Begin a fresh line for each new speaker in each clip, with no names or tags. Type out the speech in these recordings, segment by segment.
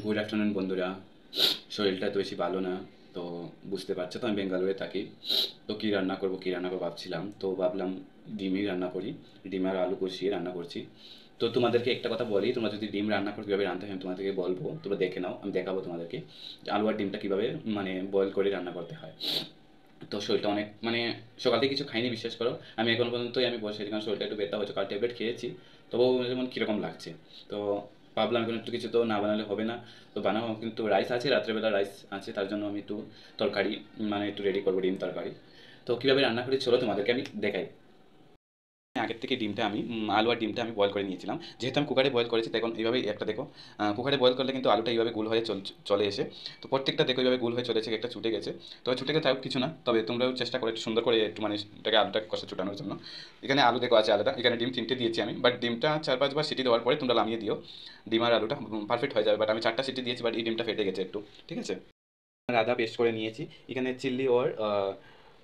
Good afternoon বন্ধুরা। শরীরটা তো বেশি ভালো না, তো বুঝতে পারছো তো আমি বেঙ্গালুরুতে থাকি। তো কী রান্না করবো ভাবছিলাম, তো ভাবলাম ডিমই রান্না করি। ডিম আর আলু কষিয়ে রান্না করছি। তো তোমাদেরকে একটা কথা বলি, তোমরা যদি ডিম রান্না করো কীভাবে রান্না হয় আমি তোমাদেরকে বলবো, তোমরা দেখে নাও, আমি দেখাবো তোমাদেরকে যে আলু আর ডিমটা কীভাবে মানে বয়েল করে রান্না করতে হয়। তো শরীরটা অনেক মানে সকাল থেকে কিছু খাইনি, বিশ্বাস করো। আমি এখন পর্যন্তই আমি বসে আছি, কারণ শরীরটা একটু ব্যথা হচ্ছে, কাল ট্যাবলেট খেয়েছি। তবুও যেমন কীরকম লাগছে। তো ভাবলাম এখন একটু কিছু তো না বানালে হবে না। তো বানাবো, কিন্তু রাইস আছে, রাত্রেবেলা রাইস আছে, তার জন্য আমি একটু তরকারি মানে একটু রেডি করবো, ডিম তরকারি। তো কীভাবে রান্না করি চলো তোমাদেরকে আমি দেখাই। আগের থেকে ডিমটা আমি আলু আর ডিমটা আমি বয়েল করে নিয়েছিলাম, যেহেতু আমি কুকারে বয়েল করেছি। দেখুন এইভাবে একটা দেখো, কুকারে বয়েল করলে কিন্তু আলুটা এইভাবে গোল হয়ে চলে এসে। তো প্রত্যেকটা দেখো এইভাবে গোল হয়ে চলে এসে, একটা ছুটে গেছে। তো ছুটে গেছে তাও কিছু না, তবে তোমরাও চেষ্টা করে একটু সুন্দর করে একটু মানে এটাকে আলুটাকে কষে ছুটানোর জন্য। এখানে আলু দেখো আছে আলাদা, এখানে ডিম 3টে দিয়েছি আমি, বাট ডিমটা 4-5 বার সিটি দেওয়ার পরে তোমরা নামিয়ে দিও। ডিম আর আলুটা পারফেক্ট হয়ে যাবে, বাট আমি 4টা সিটি দিয়েছি, বাট এই ডিমটা ফেটে গেছে একটু। ঠিক আছে, আদা পেস্ট করে নিয়েছি। এখানে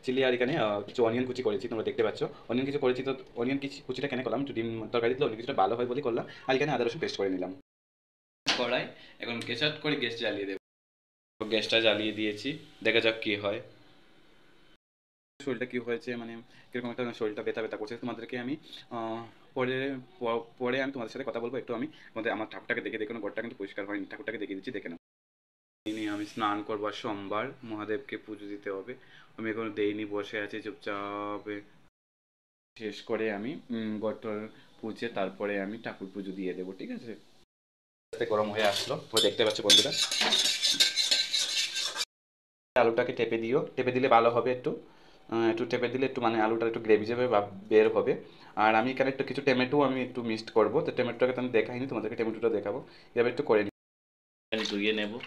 চিলি আর এখানে কিছু অনিয়ন কুচি করেছি, তোমরা দেখতে পাচ্ছ। অনিয়ন কিছু করেছি, তো অনিয়ন কুচিটা কেন করলাম, একটু ডিম তরকারি দিলে অনেক কিছুটা ভালো হয় বলে করলাম। আর এখানে আদা রসুন পেস্ট করে নিলাম কড়াই। এখন গ্যাস করে গ্যাস জ্বালিয়ে দেবো। গ্যাসটা জ্বালিয়ে দিয়েছি, দেখা যাক কি হয়। শরীরটা কি হয়েছে মানে কিরকম একটা শরীরটা ব্যথা ব্যথা করছে, তোমাদেরকে আমি পরে পরে আমি তোমাদের সাথে কথা বলবো। একটু আমি আমার ঠাকুরটাকে দেখে দেখুন, ঘরটা কিন্তু পরিষ্কার হয়নি, ঠাকুরটাকে দেখিয়ে দিচ্ছি, দেখে নাও। দিনে আমি স্নান করবো, আর সোমবার মহাদেবকে পুজো দিতে হবে। আমি এখনো দেইনি, বসে আছি চুপচাপ। শেষ করে আমি ঘরটর পুজে তারপরে আমি ঠাকুর পুজো দিয়ে দেবো, ঠিক আছে। আস্তে গরম হয়ে আসলো, তোমরা দেখতে পাচ্ছ বন্ধুরা। আলুটাকে টেপে দিও, টেপে দিলে ভালো হবে একটু। একটু টেপে দিলে একটু মানে আলুটা একটু গ্রেভি যাবে বা বের হবে। আর আমি এখানে একটু কিছু টমেটো আমি একটু মিক্সড করবো, তো টমেটোটাকে তো আমি দেখাইনি, তোমাদেরকে টমেটোটা দেখাবো। এভাবে একটু করে নিই, ধুয়ে নেবো।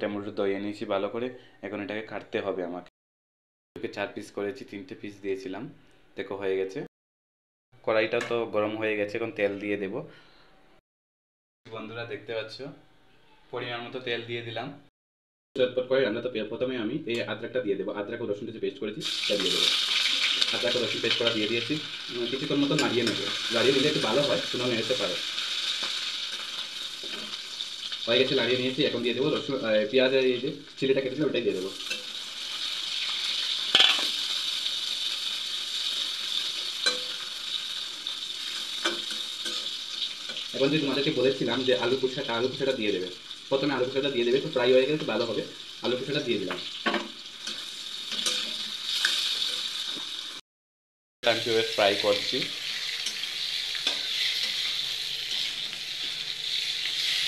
টমেটো ধুয়ে নিয়েছি ভালো করে, এখন এটাকে কাটতে হবে আমাকে। 4 পিস করেছি, 3টে পিস দিয়েছিলাম, দেখো হয়ে গেছে। কড়াইটা তো গরম হয়ে গেছে, এখন তেল দিয়ে দেব। বন্ধুরা দেখতে পাচ্ছ, পরিমাণ মতো তেল দিয়ে দিলাম। চটপট করে রান্না, তো প্রথমে আমি এই আদ্রাকটা দিয়ে দেবো, আদ্রাক ও রসুনটা যে পেস্ট করেছি সেটা দিয়ে দেবো। আদ্রাক ও রসুন পেস্ট করা দিয়ে দিয়েছি, কিছুক্ষণ মতো নাড়িয়ে নেবো। নাড়িয়ে নিলে একটু ভালো হয়, তোমরা নেড়তে পারো। হয়ে গেছে, নাড়িয়ে নিয়েছি, এখন দিয়ে দেবো রসুন পেঁয়াজের এই যে চিলিটা কেটেছিল ওটাই দিয়ে দেবো। এখন যে তোমাদেরকে বলেছিলাম যে আলু কুচাটা দিয়ে দেবে, প্রথমে আলু কুচাটা দিয়ে দেবে, একটু ফ্রাই হয়ে গেলে একটু ভালো হবে। আলু কুচাটা দিয়ে দিলাম। আমি কিভাবে ফ্রাই করছি,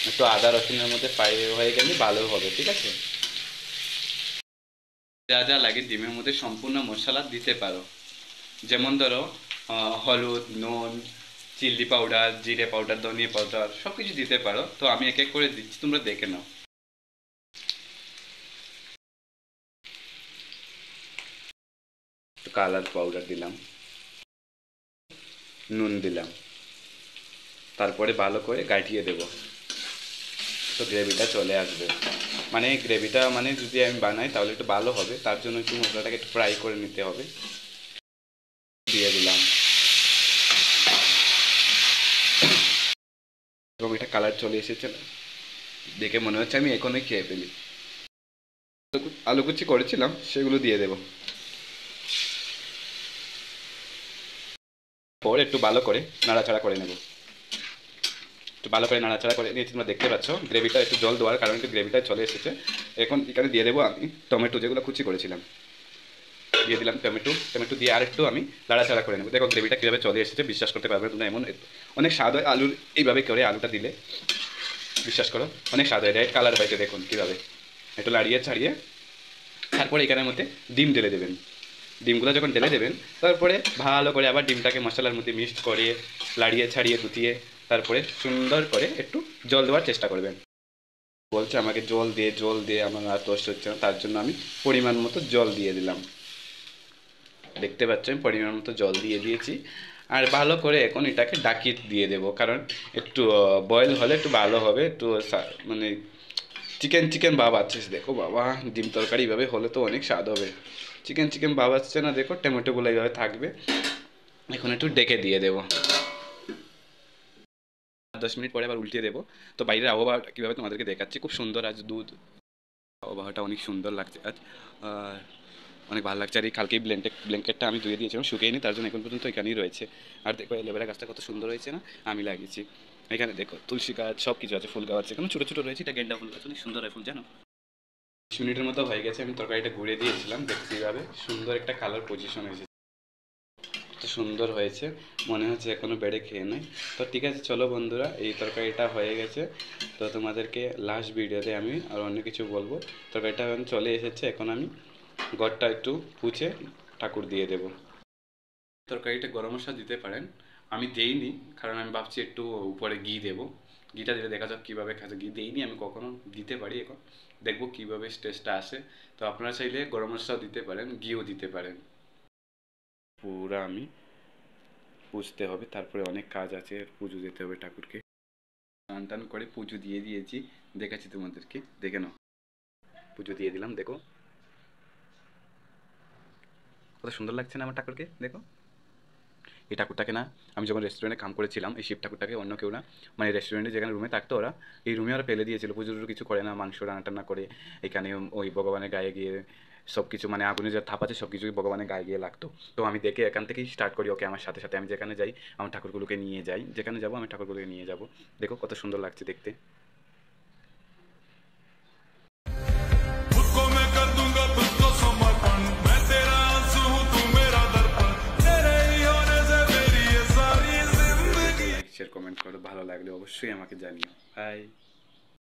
একটু আদা রসুনের মধ্যে ফ্রাই হয়ে গেলে ভালো হবে, ঠিক আছে। যা যা লাগে ডিমের মধ্যে সম্পূর্ণ মশলা দিতে পারো, যেমন ধরো হলুদ, নুন, চিলি পাউডার, জিরে পাউডার, ধনিয়া পাউডার, সব কিছু দিতে পারো। তো আমি এক এক করে দিচ্ছি, তোমরা দেখে নাও। কালার পাউডার দিলাম, নুন দিলাম, তারপরে ভালো করে গাইঠিয়ে দেব, তো গ্রেভিটা চলে আসবে। মানে গ্রেভিটা মানে যদি আমি বানাই তাহলে একটু ভালো হবে, তার জন্য একটু মশলাটাকে একটু ফ্রাই করে নিতে হবে। দিয়ে দিলাম, এবং এটা কালার চলে এসেছে, দেখে মনে হচ্ছে আমি এখনই খেয়ে ফেলি। আলু কুচি করেছিলাম সেগুলো দিয়ে দেবো, পরে একটু ভালো করে নাড়াচাড়া করে নেব। একটু ভালো করে নাড়াচাড়া করে নিয়েছি, তোমরা দেখতে পাচ্ছ গ্রেভিটা একটু জল দেওয়ার কারণে একটু গ্রেভিটা চলে এসেছে। এখন এখানে দিয়ে দেবো আমি টমেটো, যেগুলো কুচি করেছিলাম দিয়ে দিলাম। টমেটো দিয়ে আরেকটু আমি নাড়াচাড়া করে নেবো। দেখো গ্রেভিটা কীভাবে চলে এসেছে, বিশ্বাস করতে পারবে তোমরা, এমন অনেক স্বাদ হয় আলুর এইভাবে করে আলুটা দিলে। বিশ্বাস করো অনেক স্বাদ হয়, রেড কালার হয়েছে দেখুন কীভাবে। একটু নাড়িয়ে ছাড়িয়ে তারপরে এখানের মধ্যে ডিম ঢেলে দেবেন। ডিমগুলো যখন ঢেলে দেবেন তারপরে ভালো করে আবার ডিমটাকে মশলার মধ্যে মিক্সড করে লাড়িয়ে ছাড়িয়ে গুটিয়ে তারপরে সুন্দর করে একটু জল দেওয়ার চেষ্টা করবেন। বলছে আমাকে জল দিয়ে আমার আর দোষ হচ্ছে না, তার জন্য আমি পরিমাণ মতো জল দিয়ে দিলাম। দেখতে পাচ্ছেন পরিমাণ মতো জল দিয়ে দিয়েছি। আর ভালো করে এখন এটাকে ডাকিয়ে দিয়ে দেবো, কারণ একটু বয়েল হলে একটু ভালো হবে, একটু মানে চিকেন চিকেন ভাব আছে। দেখো বাবা, ডিম তরকারি এইভাবে হলে তো অনেক স্বাদ হবে। চিকেন চিকেন ভাব আসছে না, দেখো টমেটোগুলো এইভাবে থাকবে। এখন একটু ডেকে দিয়ে দেবো। 5-10 মিনিট পরে আবার উল্টিয়ে দেবো। তো বাইরের আবহাওয়াটা কীভাবে তোমাদেরকে দেখাচ্ছি, খুব সুন্দর আজ দুধ, আবহাওয়াটা অনেক সুন্দর লাগছে আজ, আর অনেক ভালো লাগছে। আর এই কালকেই ব্ল্যাঙ্কেটটা আমি ধুয়ে দিয়েছিলাম, শুকিয়ে নি, তার জন্য এখন পর্যন্ত এখানেই রয়েছে। আর দেখো এলোভেরা গাছটা কত সুন্দর হয়েছে না, আমি লাগিয়েছি। এখানে দেখো তুলসী গাছ, সব কিছু আছে, ফুল গাছ এখানে ছোটো ছোটো রয়েছে, এটা গেন্দা ফুল গাছ, অনেক সুন্দর হয় ফুল, জানো। 20 মিনিটের মতো হয়ে গেছে, আমি তরকারিটা ঘুরে দিয়েছিলাম, দেখছি এইভাবে সুন্দর একটা কালার পজিশন হয়েছে, কত সুন্দর হয়েছে, মনে হচ্ছে এখনও বেড়ে খেয়ে নেই। তো ঠিক আছে চলো বন্ধুরা, এই তরকারিটা হয়ে গেছে। তো তোমাদেরকে লাস্ট ভিডিওতে আমি আর অন্য কিছু বলবো। তরকারিটা এখন চলে এসেছে, এখন আমি ঘরটা একটু পুছে ঠাকুর দিয়ে দেব। তরকারিটা গরম মশলা দিতে পারেন, আমি দেইনি, কারণ আমি ভাবছি একটু উপরে ঘি দেবো, ঘিটা দিলে দেখা যাক কীভাবে খাচ্ছে। ঘি দেইনি আমি কখনো, দিতে পারি এখন, দেখবো কীভাবে টেস্টটা আসে। তো আপনারা চাইলে গরম মশলাও দিতে পারেন, ঘিও দিতে পারেন। পুরা আমি পুজতে হবে, তারপরে অনেক কাজ আছে, পুজো দিতে হবে ঠাকুরকে। টান টান করে পুজো দিয়ে দিয়েছি, দেখাচ্ছি তোমাদেরকে, দেখে নাও। পুজো দিয়ে দিলাম, দেখো কত সুন্দর লাগছে না আমার ঠাকুরকে, দেখো। এই ঠাকুরটাকে না, আমি যখন রেস্টুরেন্টে কাম করেছিলাম, এই শিব ঠাকুরটাকে অন্য কেউ না, মানে রেস্টুরেন্টে যেখানে রুমে থাকতো ওরা, এই রুমে ওরা ফেলে দিয়েছিল। পুজো টুজো কিছু করে না, মাংস রান্না টান্না করে এখানে ওই ভগবানের গায়ে গিয়ে সব কিছু, মানে আগুনে যে থাপ আছে সব কিছুই ভগবানের গায়ে গিয়ে লাগতো। তো আমি দেখে এখান থেকেই স্টার্ট করি, ওকে আমার সাথে সাথে আমি যেখানে যাই আমার ঠাকুরগুলোকে নিয়ে যাই, যেখানে যাবো আমি ঠাকুরগুলোকে নিয়ে যাব। দেখো কত সুন্দর লাগছে দেখতে। শেয়ার কমেন্ট করো, ভালো লাগলে অবশ্যই আমাকে জানিও। বাই।